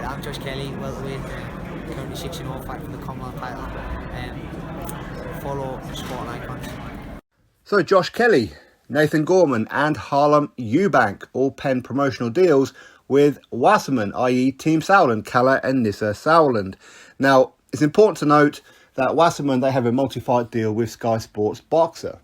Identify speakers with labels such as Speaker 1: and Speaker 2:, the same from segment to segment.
Speaker 1: I'm Josh Kelly, welterweight, currently 6-0 fighting for the Commonwealth title. Follow Sport Icons.
Speaker 2: So Josh Kelly, Nathan Gorman and Harlem Eubank all penned promotional deals with Wasserman, i.e. Team Sauerland, Kalle and Nisse Sauerland. Now, it's important to note that Wasserman, they have a multi-fight deal with Sky Sports Boxer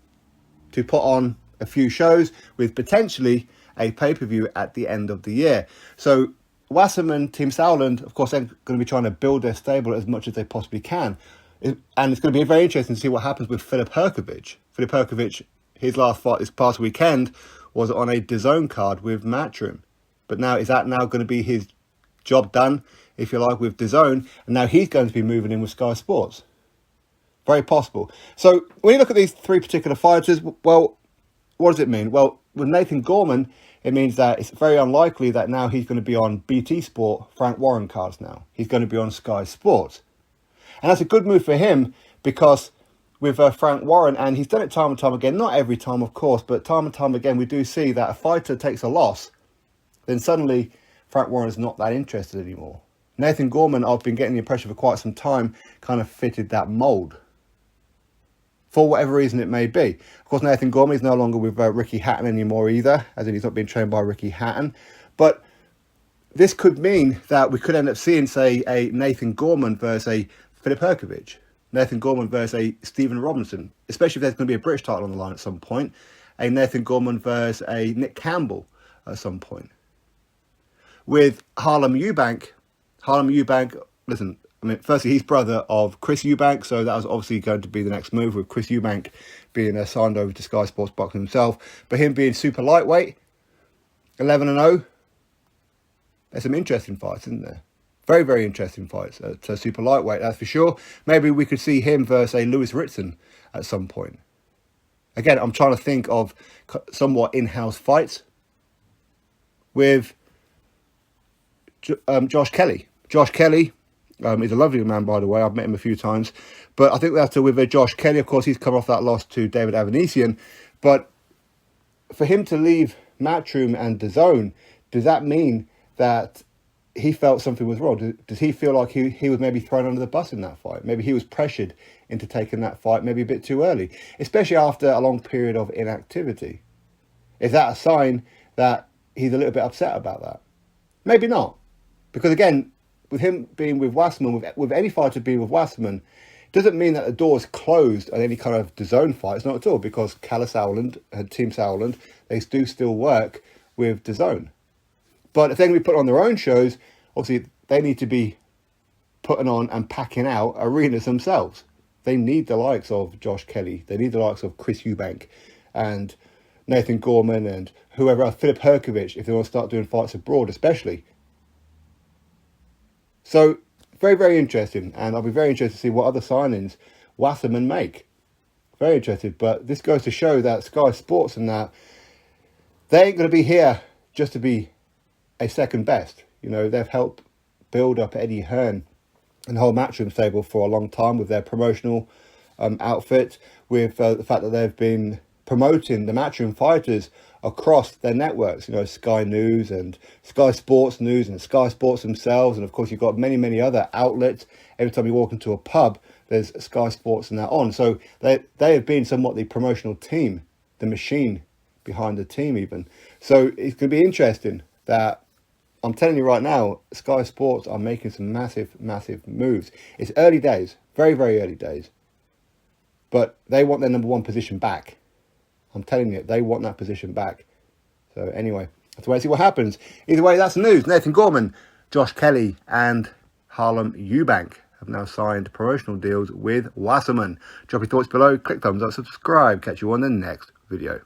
Speaker 2: to put on a few shows with potentially a pay-per-view at the end of the year. So Wasserman, Team Sauerland, of course, they're going to be trying to build their stable as much as they possibly can. And it's going to be very interesting to see what happens with Filip Hrgović. Filip Hrgović, his last fight this past weekend was on a DAZN card with Matchroom. But now, is that now going to be his job done, if you like, with DAZN? And now he's going to be moving in with Sky Sports. Very possible. So when you look at these three particular fighters, well, what does it mean? Well, with Nathan Gorman, it means that it's very unlikely that now he's going to be on BT Sport, Frank Warren cards now. He's going to be on Sky Sports. And that's a good move for him because with Frank Warren, and he's done it time and time again, not every time, of course, but time and time again, we do see that a fighter takes a loss, then suddenly Frank Warren is not that interested anymore. Nathan Gorman, I've been getting the impression for quite some time, kind of fitted that mould, for whatever reason it may be. Of course, Nathan Gorman is no longer with Ricky Hatton anymore either, as in he's not being trained by Ricky Hatton. But this could mean that we could end up seeing, say, a Nathan Gorman versus a Filip Hrgović, Nathan Gorman versus a Stephen Robinson, especially if there's going to be a British title on the line at some point, a Nathan Gorman versus a Nick Campbell at some point. With Harlem Eubank, listen, I mean, firstly, he's brother of Chris Eubank, so that was obviously going to be the next move, with Chris Eubank being signed over to Sky Sports Boxing himself. But him being super lightweight, 11-0, there's some interesting fights, isn't there? Very, very interesting fights. So super lightweight, that's for sure. Maybe we could see him versus a Lewis Ritson at some point. Again, I'm trying to think of somewhat in-house fights with Josh Kelly. Josh Kelly is a lovely man, by the way. I've met him a few times. But I think that's with Josh Kelly. Of course, he's come off that loss to David Avanesian. But for him to leave Matchroom and DAZN, does that mean that he felt something was wrong? Does he feel like he was maybe thrown under the bus in that fight? Maybe he was pressured into taking that fight maybe a bit too early, especially after a long period of inactivity. Is that a sign that he's a little bit upset about that? Maybe not. Because again, with him being with Wasserman, with any fighter being with Wasserman, doesn't mean that the door is closed on any kind of DAZN fights, not at all, because Kalle Sauerland and Team Sauerland, they do still work with DAZN. But if they're going to be put on their own shows, obviously they need to be putting on and packing out arenas themselves. They need the likes of Josh Kelly. They need the likes of Chris Eubank and Nathan Gorman and whoever else, Filip Hrgović, if they want to start doing fights abroad especially. So, very, very interesting. And I'll be very interested to see what other signings Wasserman make. Very interested. But this goes to show that Sky Sports and that, they ain't going to be here just to be a second best. You know, they've helped build up Eddie Hearn and the whole Matchroom stable for a long time with their promotional outfit, with the fact that they've been promoting the Matchroom fighters across their networks, you know, Sky News and Sky Sports News and Sky Sports themselves. And of course, you've got many, many other outlets. Every time you walk into a pub, there's Sky Sports and that on. So they have been somewhat the promotional team, the machine behind the team even. So it's going to be interesting that, I'm telling you right now, Sky Sports are making some massive, massive moves. It's early days, very, very early days. But they want their number one position back. I'm telling you, they want that position back. So anyway, let's wait and see what happens. Either way, that's the news. Nathan Gorman, Josh Kelly and Harlem Eubank have now signed promotional deals with Wasserman. Drop your thoughts below, click thumbs up, subscribe. Catch you on the next video.